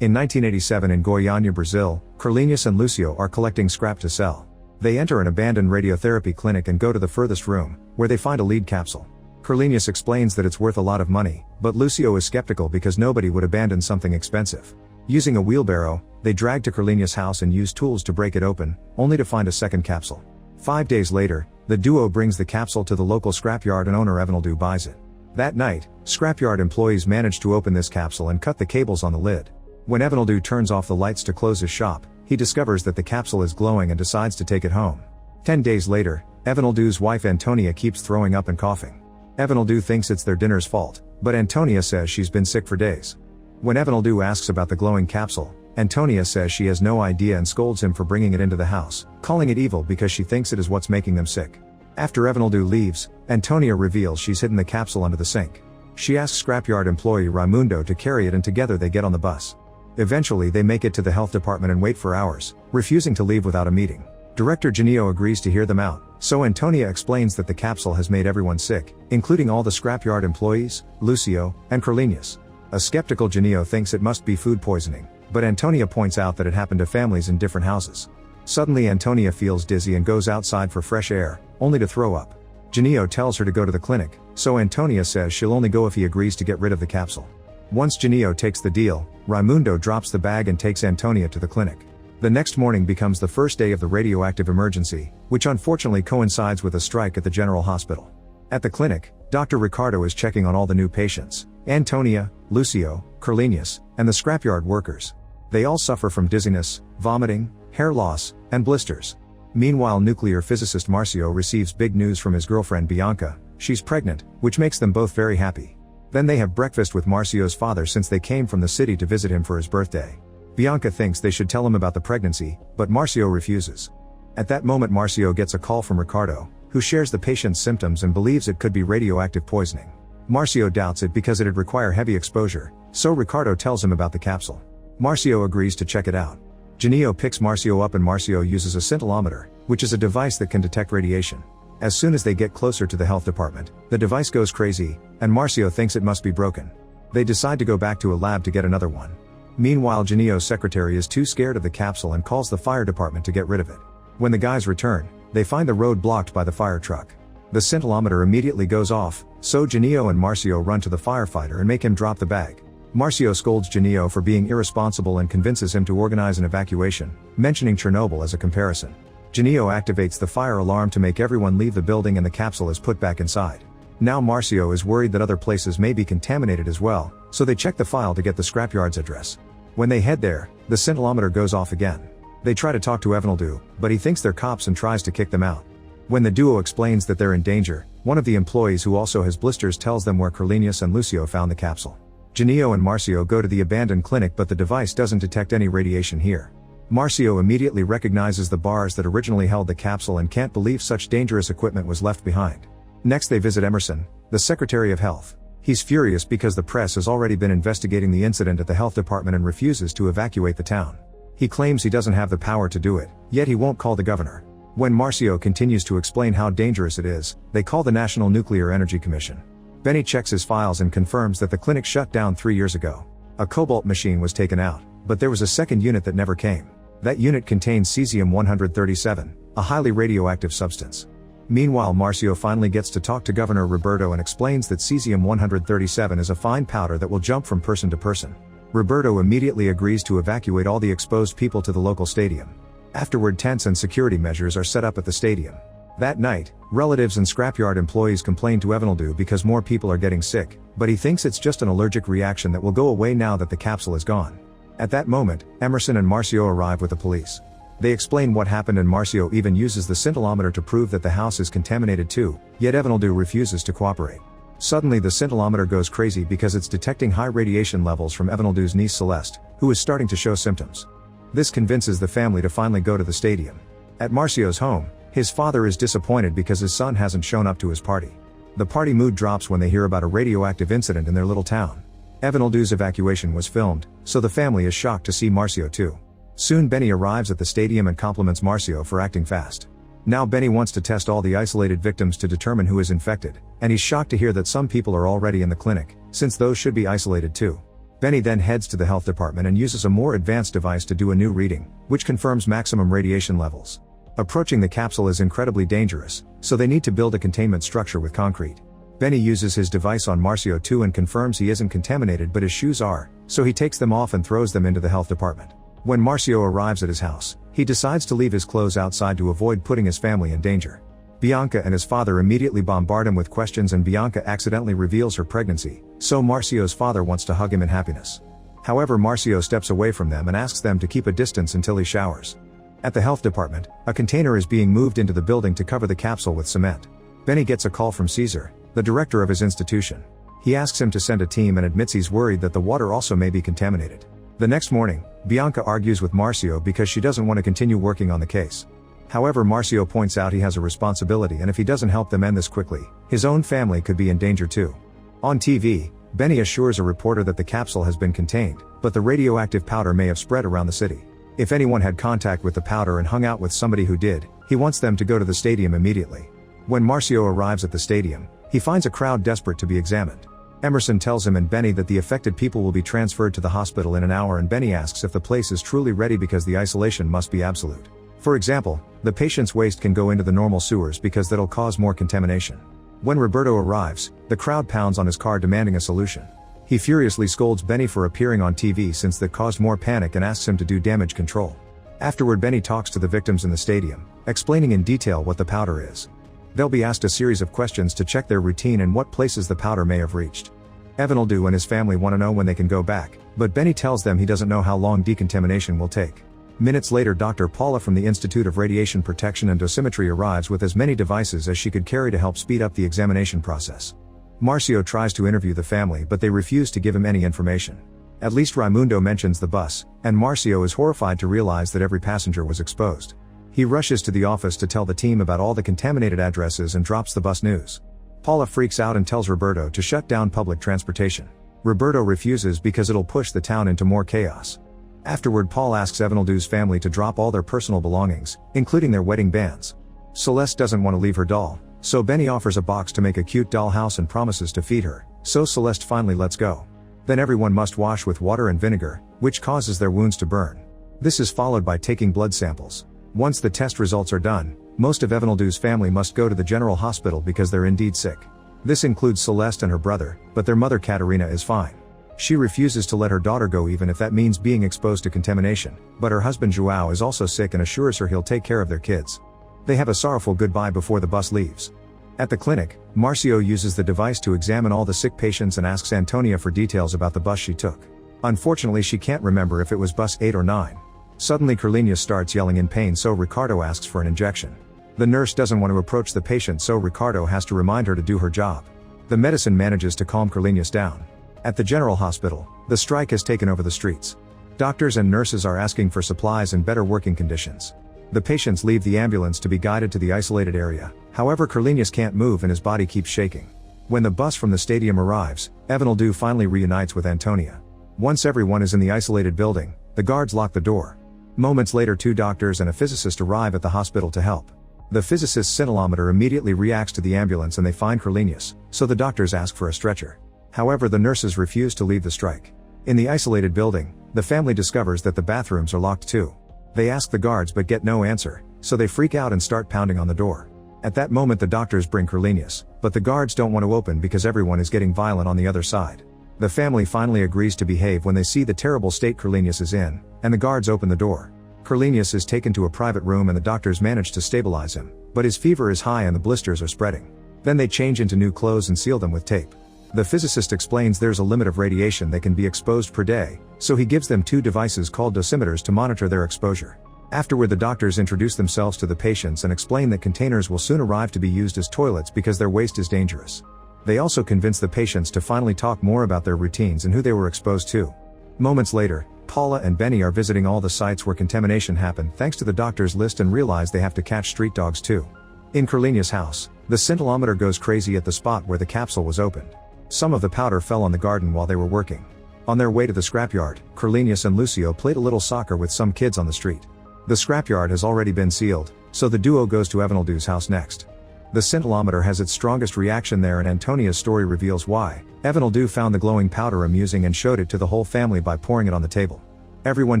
In 1987 in Goiânia, Brazil, Carlinhos and Lucio are collecting scrap to sell. They enter an abandoned radiotherapy clinic and go to the furthest room, where they find a lead capsule. Carlinhos explains that it's worth a lot of money, but Lucio is skeptical because nobody would abandon something expensive. Using a wheelbarrow, they drag to Carlinhos' house and use tools to break it open, only to find a second capsule. 5 days later, the duo brings the capsule to the local scrapyard and owner Evanildo buys it. That night, scrapyard employees manage to open this capsule and cut the cables on the lid. When Evanildo turns off the lights to close his shop, he discovers that the capsule is glowing and decides to take it home. 10 days later, Evanildo's wife Antonia keeps throwing up and coughing. Evanildo thinks it's their dinner's fault, but Antonia says she's been sick for days. When Evanildo asks about the glowing capsule, Antonia says she has no idea and scolds him for bringing it into the house, calling it evil because she thinks it is what's making them sick. After Evanildo leaves, Antonia reveals she's hidden the capsule under the sink. She asks scrapyard employee Raimundo to carry it and together they get on the bus. Eventually they make it to the health department and wait for hours, refusing to leave without a meeting. Director Janio agrees to hear them out, so Antonia explains that the capsule has made everyone sick, including all the scrapyard employees, Lucio, and Carlinhos. A skeptical Janio thinks it must be food poisoning, but Antonia points out that it happened to families in different houses. Suddenly Antonia feels dizzy and goes outside for fresh air, only to throw up. Janio tells her to go to the clinic, so Antonia says she'll only go if he agrees to get rid of the capsule. Once Janio takes the deal, Raimundo drops the bag and takes Antonia to the clinic. The next morning becomes the first day of the radioactive emergency, which unfortunately coincides with a strike at the general hospital. At the clinic, Dr. Ricardo is checking on all the new patients, Antonia, Lucio, Carlinhos, and the scrapyard workers. They all suffer from dizziness, vomiting, hair loss, and blisters. Meanwhile, nuclear physicist Marcio receives big news from his girlfriend Bianca. She's pregnant, which makes them both very happy. Then they have breakfast with Marcio's father since they came from the city to visit him for his birthday. Bianca thinks they should tell him about the pregnancy, but Marcio refuses. At that moment Marcio gets a call from Ricardo, who shares the patient's symptoms and believes it could be radioactive poisoning. Marcio doubts it because it'd require heavy exposure, so Ricardo tells him about the capsule. Marcio agrees to check it out. Janio picks Marcio up and Marcio uses a scintillometer, which is a device that can detect radiation. As soon as they get closer to the health department, the device goes crazy, and Marcio thinks it must be broken. They decide to go back to a lab to get another one. Meanwhile, Janio's secretary is too scared of the capsule and calls the fire department to get rid of it. When the guys return, they find the road blocked by the fire truck. The scintillometer immediately goes off, so Janio and Marcio run to the firefighter and make him drop the bag. Marcio scolds Janio for being irresponsible and convinces him to organize an evacuation, mentioning Chernobyl as a comparison. Janio activates the fire alarm to make everyone leave the building and the capsule is put back inside. Now Marcio is worried that other places may be contaminated as well, so they check the file to get the scrapyard's address. When they head there, the scintillometer goes off again. They try to talk to Evanildo, but he thinks they're cops and tries to kick them out. When the duo explains that they're in danger, one of the employees who also has blisters tells them where Carlinhos and Lucio found the capsule. Janio and Marcio go to the abandoned clinic but the device doesn't detect any radiation here. Marcio immediately recognizes the bars that originally held the capsule and can't believe such dangerous equipment was left behind. Next they visit Emerson, the Secretary of Health. He's furious because the press has already been investigating the incident at the health department and refuses to evacuate the town. He claims he doesn't have the power to do it, yet he won't call the governor. When Marcio continues to explain how dangerous it is, they call the National Nuclear Energy Commission. Benny checks his files and confirms that the clinic shut down 3 years ago. A cobalt machine was taken out, but there was a second unit that never came. That unit contains cesium-137, a highly radioactive substance. Meanwhile, Marcio finally gets to talk to Governor Roberto and explains that cesium-137 is a fine powder that will jump from person to person. Roberto immediately agrees to evacuate all the exposed people to the local stadium. Afterward, tents and security measures are set up at the stadium. That night, relatives and scrapyard employees complain to Evanildo because more people are getting sick, but he thinks it's just an allergic reaction that will go away now that the capsule is gone. At that moment, Emerson and Marcio arrive with the police. They explain what happened and Marcio even uses the scintillometer to prove that the house is contaminated too, yet Evanildo refuses to cooperate. Suddenly the scintillometer goes crazy because it's detecting high radiation levels from Evanildo's niece Celeste, who is starting to show symptoms. This convinces the family to finally go to the stadium. At Marcio's home, his father is disappointed because his son hasn't shown up to his party. The party mood drops when they hear about a radioactive incident in their little town. Evanildo's evacuation was filmed, so the family is shocked to see Marcio too. Soon Benny arrives at the stadium and compliments Marcio for acting fast. Now Benny wants to test all the isolated victims to determine who is infected, and he's shocked to hear that some people are already in the clinic, since those should be isolated too. Benny then heads to the health department and uses a more advanced device to do a new reading, which confirms maximum radiation levels. Approaching the capsule is incredibly dangerous, so they need to build a containment structure with concrete. Benny uses his device on Marcio too and confirms he isn't contaminated but his shoes are, so he takes them off and throws them into the health department. When Marcio arrives at his house, he decides to leave his clothes outside to avoid putting his family in danger. Bianca and his father immediately bombard him with questions and Bianca accidentally reveals her pregnancy, so Marcio's father wants to hug him in happiness. However, Marcio steps away from them and asks them to keep a distance until he showers. At the health department, a container is being moved into the building to cover the capsule with cement. Benny gets a call from Caesar, the director of his institution. He asks him to send a team and admits he's worried that the water also may be contaminated. The next morning, Bianca argues with Marcio because she doesn't want to continue working on the case. However, Marcio points out he has a responsibility and if he doesn't help them end this quickly, his own family could be in danger too. On TV, Benny assures a reporter that the capsule has been contained, but the radioactive powder may have spread around the city. If anyone had contact with the powder and hung out with somebody who did, he wants them to go to the stadium immediately. When Marcio arrives at the stadium, he finds a crowd desperate to be examined. Emerson tells him and Benny that the affected people will be transferred to the hospital in an hour and Benny asks if the place is truly ready because the isolation must be absolute. For example, the patient's waste can go into the normal sewers because that'll cause more contamination. When Roberto arrives, the crowd pounds on his car demanding a solution. He furiously scolds Benny for appearing on TV since that caused more panic and asks him to do damage control. Afterward, Benny talks to the victims in the stadium, explaining in detail what the powder is. They'll be asked a series of questions to check their routine and what places the powder may have reached. Evanildo and his family want to know when they can go back, but Benny tells them he doesn't know how long decontamination will take. Minutes later, Dr. Paula from the Institute of Radiation Protection and Dosimetry arrives with as many devices as she could carry to help speed up the examination process. Marcio tries to interview the family but they refuse to give him any information. At least Raimundo mentions the bus, and Marcio is horrified to realize that every passenger was exposed. He rushes to the office to tell the team about all the contaminated addresses and drops the bus news. Paula freaks out and tells Roberto to shut down public transportation. Roberto refuses because it'll push the town into more chaos. Afterward, Paul asks Evanildo's family to drop all their personal belongings, including their wedding bands. Celeste doesn't want to leave her doll, so Benny offers a box to make a cute dollhouse and promises to feed her, so Celeste finally lets go. Then everyone must wash with water and vinegar, which causes their wounds to burn. This is followed by taking blood samples. Once the test results are done, most of Evanildo's family must go to the general hospital because they're indeed sick. This includes Celeste and her brother, but their mother Katerina is fine. She refuses to let her daughter go even if that means being exposed to contamination, but her husband João is also sick and assures her he'll take care of their kids. They have a sorrowful goodbye before the bus leaves. At the clinic, Marcio uses the device to examine all the sick patients and asks Antonia for details about the bus she took. Unfortunately, she can't remember if it was bus 8 or 9. Suddenly Carlinhos starts yelling in pain, so Ricardo asks for an injection. The nurse doesn't want to approach the patient, so Ricardo has to remind her to do her job. The medicine manages to calm Carlinhos down. At the general hospital, the strike has taken over the streets. Doctors and nurses are asking for supplies and better working conditions. The patients leave the ambulance to be guided to the isolated area, however Carlinhos can't move and his body keeps shaking. When the bus from the stadium arrives, Evanildo finally reunites with Antonia. Once everyone is in the isolated building, the guards lock the door. Moments later, 2 doctors and a physicist arrive at the hospital to help. The physicist's scintillometer immediately reacts to the ambulance and they find Carlinhos, so the doctors ask for a stretcher. However, the nurses refuse to leave the strike. In the isolated building, the family discovers that the bathrooms are locked too. They ask the guards but get no answer, so they freak out and start pounding on the door. At that moment, the doctors bring Carlinhos, but the guards don't want to open because everyone is getting violent on the other side. The family finally agrees to behave when they see the terrible state Carlinhos is in, and the guards open the door. Carlinhos is taken to a private room and the doctors manage to stabilize him, but his fever is high and the blisters are spreading. Then they change into new clothes and seal them with tape. The physicist explains there's a limit of radiation they can be exposed per day, so he gives them 2 devices called dosimeters to monitor their exposure. Afterward, the doctors introduce themselves to the patients and explain that containers will soon arrive to be used as toilets because their waste is dangerous. They also convince the patients to finally talk more about their routines and who they were exposed to. Moments later, Paula and Benny are visiting all the sites where contamination happened thanks to the doctor's list and realize they have to catch street dogs too. In Carlinhos' house, the scintillometer goes crazy at the spot where the capsule was opened. Some of the powder fell on the garden while they were working. On their way to the scrapyard, Carlinhos and Lucio played a little soccer with some kids on the street. The scrapyard has already been sealed, so the duo goes to Evanildo's house next. The scintillometer has its strongest reaction there, and Antonia's story reveals why. Evanildu found the glowing powder amusing and showed it to the whole family by pouring it on the table. Everyone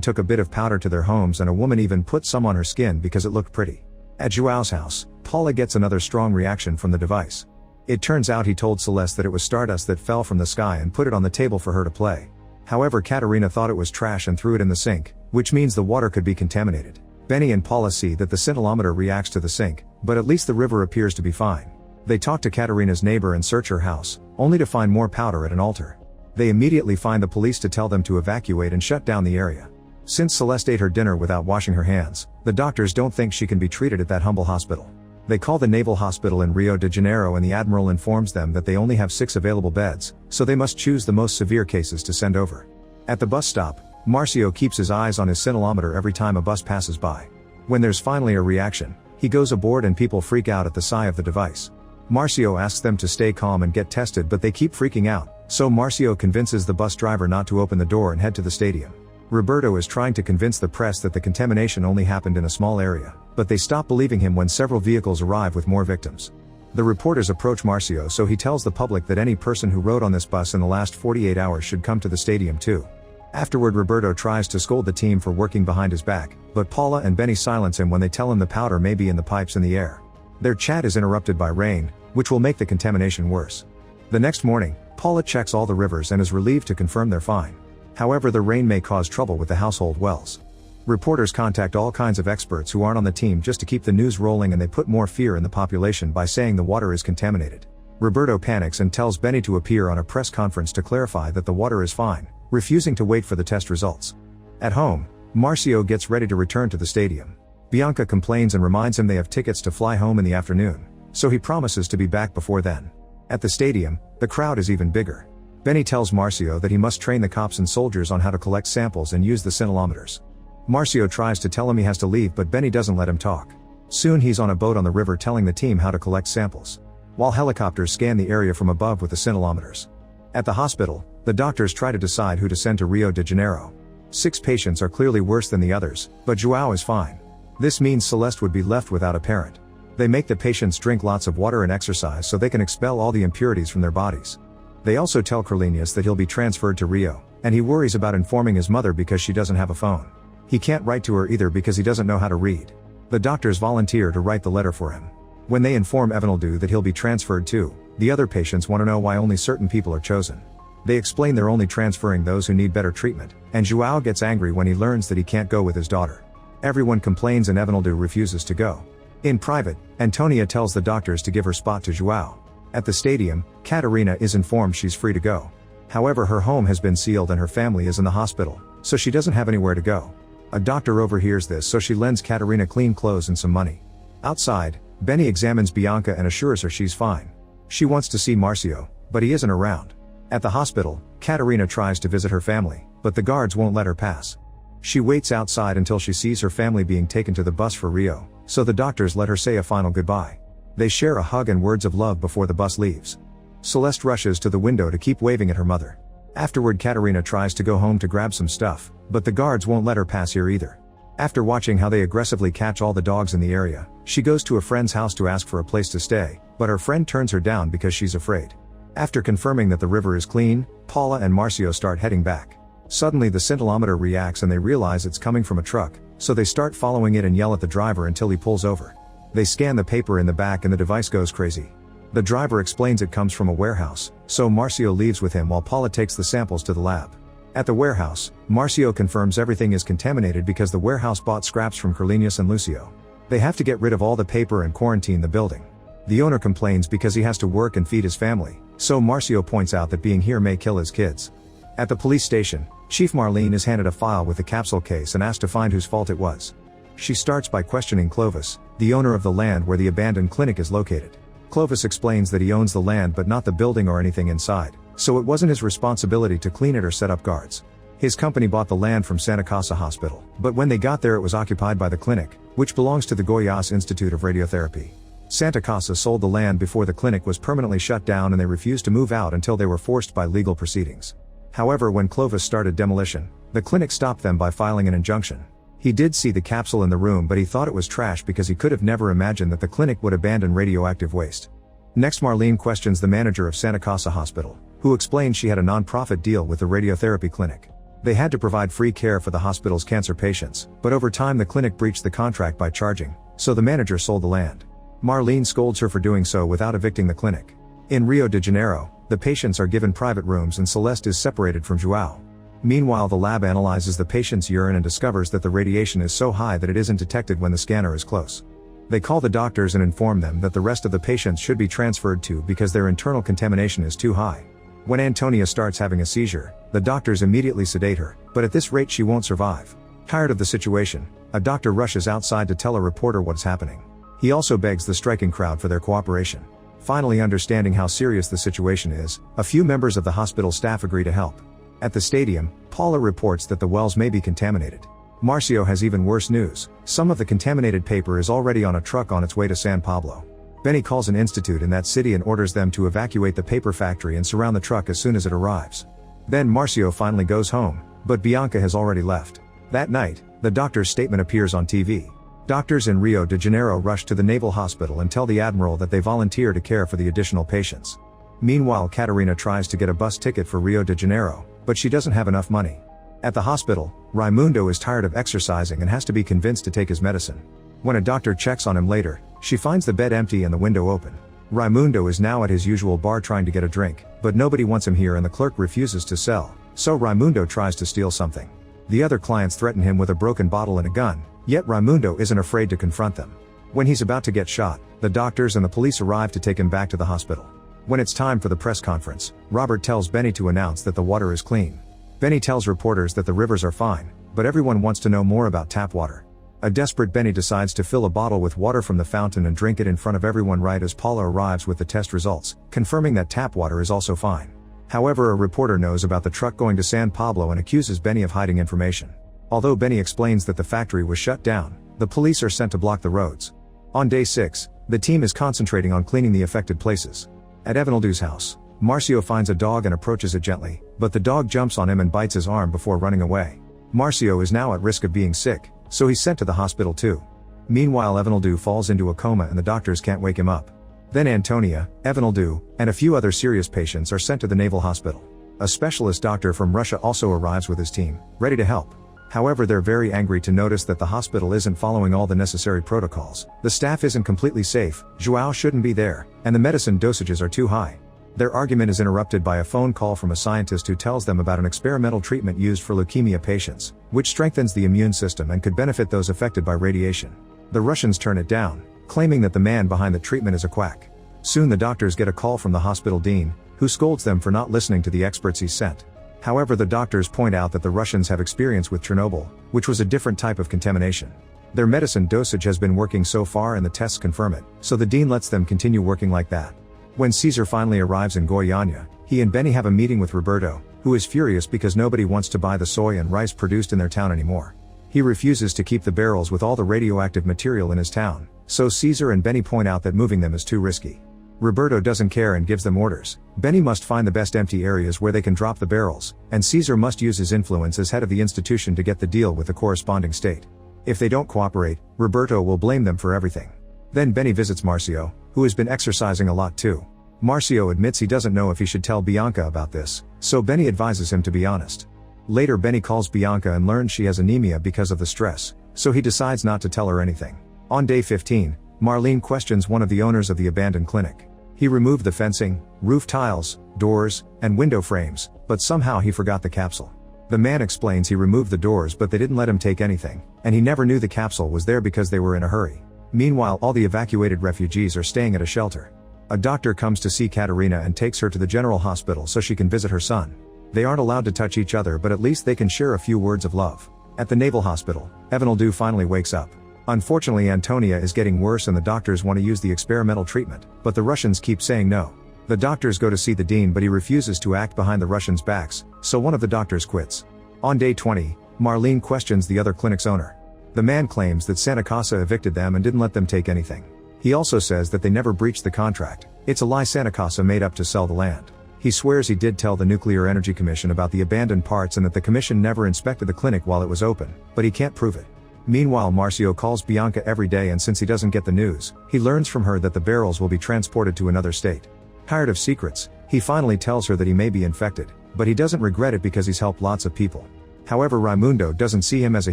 took a bit of powder to their homes, and a woman even put some on her skin because it looked pretty. At Joao's house, Paula gets another strong reaction from the device. It turns out he told Celeste that it was stardust that fell from the sky and put it on the table for her to play. However, Katerina thought it was trash and threw it in the sink, which means the water could be contaminated. Benny and Paula see that the scintillometer reacts to the sink, but at least the river appears to be fine. They talk to Katerina's neighbor and search her house, only to find more powder at an altar. They immediately find the police to tell them to evacuate and shut down the area. Since Celeste ate her dinner without washing her hands, the doctors don't think she can be treated at that humble hospital. They call the Naval Hospital in Rio de Janeiro, and the Admiral informs them that they only have 6 available beds, so they must choose the most severe cases to send over. At the bus stop, Marcio keeps his eyes on his scintillometer every time a bus passes by. When there's finally a reaction, he goes aboard and people freak out at the sight of the device. Marcio asks them to stay calm and get tested, but they keep freaking out, so Marcio convinces the bus driver not to open the door and head to the stadium. Roberto is trying to convince the press that the contamination only happened in a small area, but they stop believing him when several vehicles arrive with more victims. The reporters approach Marcio, so he tells the public that any person who rode on this bus in the last 48 hours should come to the stadium too. Afterward, Roberto tries to scold the team for working behind his back, but Paula and Benny silence him when they tell him the powder may be in the pipes in the air. Their chat is interrupted by rain, which will make the contamination worse. The next morning, Paula checks all the rivers and is relieved to confirm they're fine. However, the rain may cause trouble with the household wells. Reporters contact all kinds of experts who aren't on the team just to keep the news rolling, and they put more fear in the population by saying the water is contaminated. Roberto panics and tells Benny to appear on a press conference to clarify that the water is fine, refusing to wait for the test results. At home, Marcio gets ready to return to the stadium. Bianca complains and reminds him they have tickets to fly home in the afternoon, so he promises to be back before then. At the stadium, the crowd is even bigger. Benny tells Marcio that he must train the cops and soldiers on how to collect samples and use the scintillometers. Marcio tries to tell him he has to leave, but Benny doesn't let him talk. Soon he's on a boat on the river telling the team how to collect samples, while helicopters scan the area from above with the scintillometers. At the hospital, the doctors try to decide who to send to Rio de Janeiro. 6 patients are clearly worse than the others, but Joao is fine. This means Celeste would be left without a parent. They make the patients drink lots of water and exercise so they can expel all the impurities from their bodies. They also tell Carlenius that he'll be transferred to Rio, and he worries about informing his mother because she doesn't have a phone. He can't write to her either because he doesn't know how to read. The doctors volunteer to write the letter for him. When they inform Evanildu that he'll be transferred too, the other patients want to know why only certain people are chosen. They explain they're only transferring those who need better treatment, and Joao gets angry when he learns that he can't go with his daughter. Everyone complains and Evanildu refuses to go. In private, Antonia tells the doctors to give her spot to Joao. At the stadium, Katerina is informed she's free to go. However, her home has been sealed and her family is in the hospital, so she doesn't have anywhere to go. A doctor overhears this, so she lends Katerina clean clothes and some money. Outside, Benny examines Bianca and assures her she's fine. She wants to see Marcio, but he isn't around. At the hospital, Katerina tries to visit her family, but the guards won't let her pass. She waits outside until she sees her family being taken to the bus for Rio, so the doctors let her say a final goodbye. They share a hug and words of love before the bus leaves. Celeste rushes to the window to keep waving at her mother. Afterward, Katerina tries to go home to grab some stuff, but the guards won't let her pass here either. After watching how they aggressively catch all the dogs in the area, she goes to a friend's house to ask for a place to stay, but her friend turns her down because she's afraid. After confirming that the river is clean, Paula and Marcio start heading back. Suddenly the scintillometer reacts and they realize it's coming from a truck, so they start following it and yell at the driver until he pulls over. They scan the paper in the back and the device goes crazy. The driver explains it comes from a warehouse, so Marcio leaves with him while Paula takes the samples to the lab. At the warehouse, Marcio confirms everything is contaminated because the warehouse bought scraps from Carlenius and Lucio. They have to get rid of all the paper and quarantine the building. The owner complains because he has to work and feed his family, so Marcio points out that being here may kill his kids. At the police station, Chief Marlene is handed a file with the capsule case and asked to find whose fault it was. She starts by questioning Clovis, the owner of the land where the abandoned clinic is located. Clovis explains that he owns the land but not the building or anything inside, so it wasn't his responsibility to clean it or set up guards. His company bought the land from Santa Casa Hospital, but when they got there it was occupied by the clinic, which belongs to the Goiás Institute of Radiotherapy. Santa Casa sold the land before the clinic was permanently shut down and they refused to move out until they were forced by legal proceedings. However, when Clovis started demolition, the clinic stopped them by filing an injunction. He did see the capsule in the room, but he thought it was trash because he could have never imagined that the clinic would abandon radioactive waste. Next, Marlene questions the manager of Santa Casa Hospital, who explains she had a non-profit deal with the radiotherapy clinic. They had to provide free care for the hospital's cancer patients, but over time the clinic breached the contract by charging, so the manager sold the land. Marlene scolds her for doing so without evicting the clinic. In Rio de Janeiro, the patients are given private rooms and Celeste is separated from João. Meanwhile, the lab analyzes the patient's urine and discovers that the radiation is so high that it isn't detected when the scanner is close. They call the doctors and inform them that the rest of the patients should be transferred to because their internal contamination is too high. When Antonia starts having a seizure, the doctors immediately sedate her, but at this rate she won't survive. Tired of the situation, a doctor rushes outside to tell a reporter what's happening. He also begs the striking crowd for their cooperation. Finally, understanding how serious the situation is, a few members of the hospital staff agree to help. At the stadium, Paula reports that the wells may be contaminated. Marcio has even worse news. Some of the contaminated paper is already on a truck on its way to San Pablo. Benny calls an institute in that city and orders them to evacuate the paper factory and surround the truck as soon as it arrives. Then Marcio finally goes home, but Bianca has already left. That night, the doctor's statement appears on TV. Doctors in Rio de Janeiro rush to the naval hospital and tell the admiral that they volunteer to care for the additional patients. Meanwhile, Catarina tries to get a bus ticket for Rio de Janeiro, but she doesn't have enough money. At the hospital, Raimundo is tired of exercising and has to be convinced to take his medicine. When a doctor checks on him later, she finds the bed empty and the window open. Raimundo is now at his usual bar trying to get a drink, but nobody wants him here and the clerk refuses to sell, so Raimundo tries to steal something. The other clients threaten him with a broken bottle and a gun, yet Raimundo isn't afraid to confront them. When he's about to get shot, the doctors and the police arrive to take him back to the hospital. When it's time for the press conference, Robert tells Benny to announce that the water is clean. Benny tells reporters that the rivers are fine, but everyone wants to know more about tap water. A desperate Benny decides to fill a bottle with water from the fountain and drink it in front of everyone right as Paula arrives with the test results, confirming that tap water is also fine. However, a reporter knows about the truck going to San Pablo and accuses Benny of hiding information. Although Benny explains that the factory was shut down, the police are sent to block the roads. On day 6, the team is concentrating on cleaning the affected places. At Evanildo's house, Marcio finds a dog and approaches it gently, but the dog jumps on him and bites his arm before running away. Marcio is now at risk of being sick, so he's sent to the hospital too. Meanwhile, Evanildo falls into a coma and the doctors can't wake him up. Then Antonia, Evanildo, and a few other serious patients are sent to the naval hospital. A specialist doctor from Russia also arrives with his team, ready to help. However, they're very angry to notice that the hospital isn't following all the necessary protocols. The staff isn't completely safe, João shouldn't be there, and the medicine dosages are too high. Their argument is interrupted by a phone call from a scientist who tells them about an experimental treatment used for leukemia patients, which strengthens the immune system and could benefit those affected by radiation. The Russians turn it down, claiming that the man behind the treatment is a quack. Soon the doctors get a call from the hospital dean, who scolds them for not listening to the experts he sent. However, the doctors point out that the Russians have experience with Chernobyl, which was a different type of contamination. Their medicine dosage has been working so far and the tests confirm it, so the dean lets them continue working like that. When Caesar finally arrives in Goiânia, he and Benny have a meeting with Roberto, who is furious because nobody wants to buy the soy and rice produced in their town anymore. He refuses to keep the barrels with all the radioactive material in his town, so Caesar and Benny point out that moving them is too risky. Roberto doesn't care and gives them orders. Benny must find the best empty areas where they can drop the barrels, and Caesar must use his influence as head of the institution to get the deal with the corresponding state. If they don't cooperate, Roberto will blame them for everything. Then Benny visits Marcio, who has been exercising a lot too. Marcio admits he doesn't know if he should tell Bianca about this, so Benny advises him to be honest. Later, Benny calls Bianca and learns she has anemia because of the stress, so he decides not to tell her anything. On day 15, Marlene questions one of the owners of the abandoned clinic. He removed the fencing, roof tiles, doors, and window frames, but somehow he forgot the capsule. The man explains he removed the doors but they didn't let him take anything, and he never knew the capsule was there because they were in a hurry. Meanwhile, all the evacuated refugees are staying at a shelter. A doctor comes to see Katerina and takes her to the general hospital so she can visit her son. They aren't allowed to touch each other, but at least they can share a few words of love. At the naval hospital, Evanildo finally wakes up. Unfortunately, Antonia is getting worse and the doctors want to use the experimental treatment, but the Russians keep saying no. The doctors go to see the dean but he refuses to act behind the Russians' backs, so one of the doctors quits. On day 20, Marlene questions the other clinic's owner. The man claims that Santa Casa evicted them and didn't let them take anything. He also says that they never breached the contract. It's a lie Santa Casa made up to sell the land. He swears he did tell the Nuclear Energy Commission about the abandoned parts and that the commission never inspected the clinic while it was open, but he can't prove it. Meanwhile, Marcio calls Bianca every day, and since he doesn't get the news, he learns from her that the barrels will be transported to another state. Tired of secrets, he finally tells her that he may be infected, but he doesn't regret it because he's helped lots of people. However, Raimundo doesn't see him as a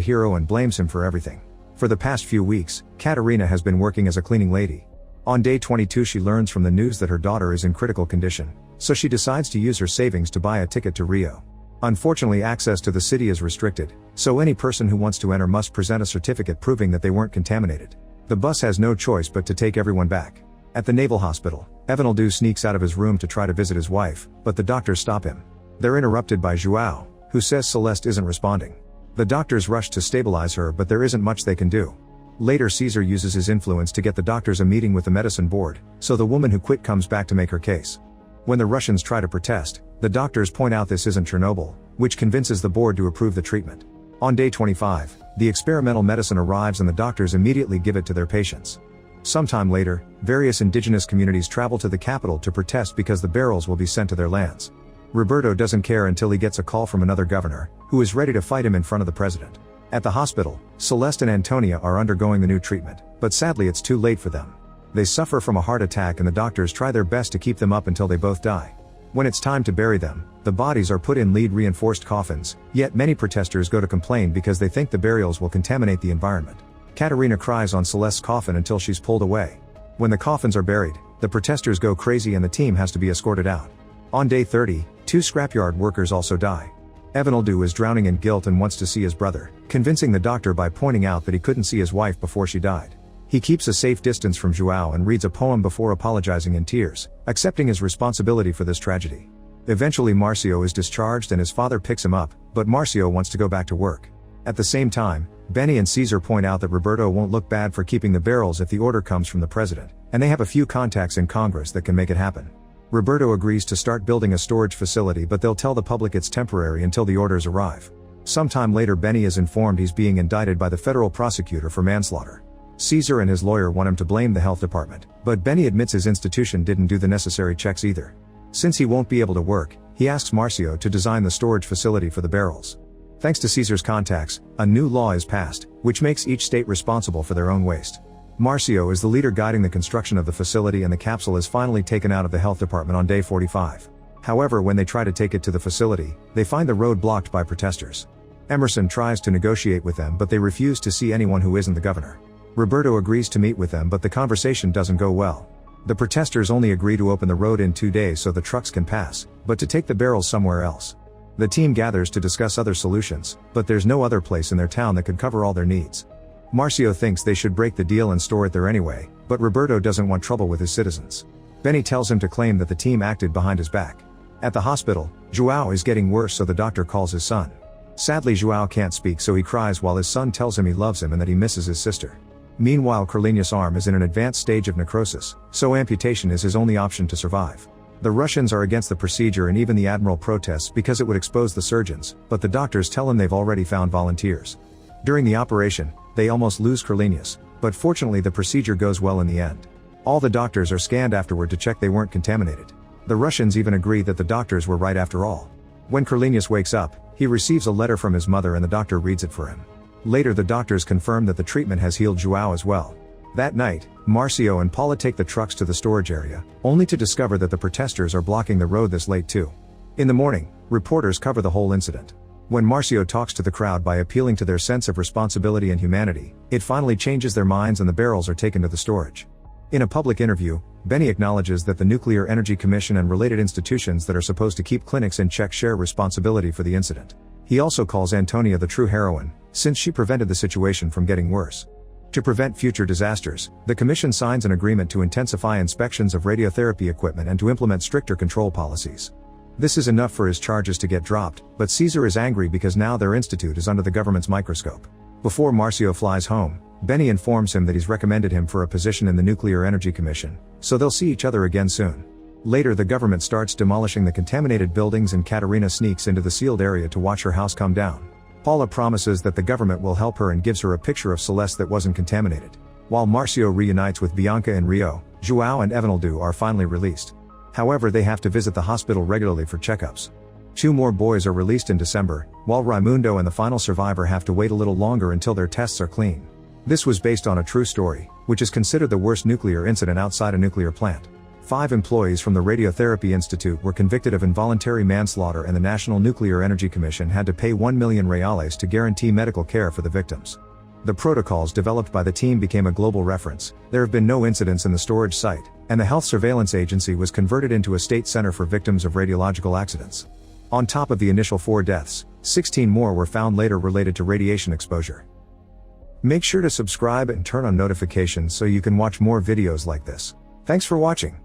hero and blames him for everything. For the past few weeks, Katerina has been working as a cleaning lady. On day 22, she learns from the news that her daughter is in critical condition, so she decides to use her savings to buy a ticket to Rio. Unfortunately, access to the city is restricted, so any person who wants to enter must present a certificate proving that they weren't contaminated. The bus has no choice but to take everyone back. At the Naval Hospital, Evanildo sneaks out of his room to try to visit his wife, but the doctors stop him. They're interrupted by João, who says Celeste isn't responding. The doctors rush to stabilize her, but there isn't much they can do. Later, Caesar uses his influence to get the doctors a meeting with the medicine board, so the woman who quit comes back to make her case. When the Russians try to protest, the doctors point out this isn't Chernobyl, which convinces the board to approve the treatment. On day 25, the experimental medicine arrives and the doctors immediately give it to their patients. Sometime later, various indigenous communities travel to the capital to protest because the barrels will be sent to their lands. Roberto doesn't care until he gets a call from another governor, who is ready to fight him in front of the president. At the hospital, Celeste and Antonia are undergoing the new treatment, but sadly it's too late for them. They suffer from a heart attack and the doctors try their best to keep them up until they both die. When it's time to bury them, the bodies are put in lead-reinforced coffins, yet many protesters go to complain because they think the burials will contaminate the environment. Katerina cries on Celeste's coffin until she's pulled away. When the coffins are buried, the protesters go crazy and the team has to be escorted out. On day 30, 2 scrapyard workers also die. Evanildo is drowning in guilt and wants to see his brother, convincing the doctor by pointing out that he couldn't see his wife before she died. He keeps a safe distance from João and reads a poem before apologizing in tears, accepting his responsibility for this tragedy. Eventually, Marcio is discharged and his father picks him up, but Marcio wants to go back to work. At the same time, Benny and Caesar point out that Roberto won't look bad for keeping the barrels if the order comes from the president, and they have a few contacts in Congress that can make it happen. Roberto agrees to start building a storage facility, but they'll tell the public it's temporary until the orders arrive. Sometime later, Benny is informed he's being indicted by the federal prosecutor for manslaughter. Caesar and his lawyer want him to blame the health department, but Benny admits his institution didn't do the necessary checks either. Since he won't be able to work, he asks Marcio to design the storage facility for the barrels. Thanks to Caesar's contacts, a new law is passed, which makes each state responsible for their own waste. Marcio is the leader guiding the construction of the facility, and the capsule is finally taken out of the health department on day 45. However, when they try to take it to the facility, they find the road blocked by protesters. Emerson tries to negotiate with them, but they refuse to see anyone who isn't the governor. Roberto agrees to meet with them, but the conversation doesn't go well. The protesters only agree to open the road in 2 days so the trucks can pass, but to take the barrels somewhere else. The team gathers to discuss other solutions, but there's no other place in their town that could cover all their needs. Marcio thinks they should break the deal and store it there anyway, but Roberto doesn't want trouble with his citizens. Benny tells him to claim that the team acted behind his back. At the hospital, João is getting worse, so the doctor calls his son. Sadly, João can't speak, so he cries while his son tells him he loves him and that he misses his sister. Meanwhile, Carlinhos' arm is in an advanced stage of necrosis, so amputation is his only option to survive. The Russians are against the procedure and even the admiral protests because it would expose the surgeons, but the doctors tell him they've already found volunteers. During the operation, they almost lose Carlinhos, but fortunately the procedure goes well in the end. All the doctors are scanned afterward to check they weren't contaminated. The Russians even agree that the doctors were right after all. When Carlinhos wakes up, he receives a letter from his mother and the doctor reads it for him. Later, the doctors confirm that the treatment has healed João as well. That night, Marcio and Paula take the trucks to the storage area, only to discover that the protesters are blocking the road this late too. In the morning, reporters cover the whole incident. When Marcio talks to the crowd by appealing to their sense of responsibility and humanity, it finally changes their minds and the barrels are taken to the storage. In a public interview, Benny acknowledges that the Nuclear Energy Commission and related institutions that are supposed to keep clinics in check share responsibility for the incident. He also calls Antonia the true heroine, since she prevented the situation from getting worse. To prevent future disasters, the Commission signs an agreement to intensify inspections of radiotherapy equipment and to implement stricter control policies. This is enough for his charges to get dropped, but Caesar is angry because now their institute is under the government's microscope. Before Marcio flies home, Benny informs him that he's recommended him for a position in the Nuclear Energy Commission, so they'll see each other again soon. Later, the government starts demolishing the contaminated buildings and Katerina sneaks into the sealed area to watch her house come down. Paula promises that the government will help her and gives her a picture of Celeste that wasn't contaminated. While Marcio reunites with Bianca in Rio, João and Evanildo are finally released. However, they have to visit the hospital regularly for checkups. 2 more boys are released in December, while Raimundo and the final survivor have to wait a little longer until their tests are clean. This was based on a true story, which is considered the worst nuclear incident outside a nuclear plant. 5 employees from the Radiotherapy Institute were convicted of involuntary manslaughter, and the National Nuclear Energy Commission had to pay 1 million reales to guarantee medical care for the victims. The protocols developed by the team became a global reference. There have been no incidents in the storage site, and the Health Surveillance Agency was converted into a state center for victims of radiological accidents. On top of the initial 4 deaths, 16 more were found later related to radiation exposure. Make sure to subscribe and turn on notifications so you can watch more videos like this. Thanks for watching.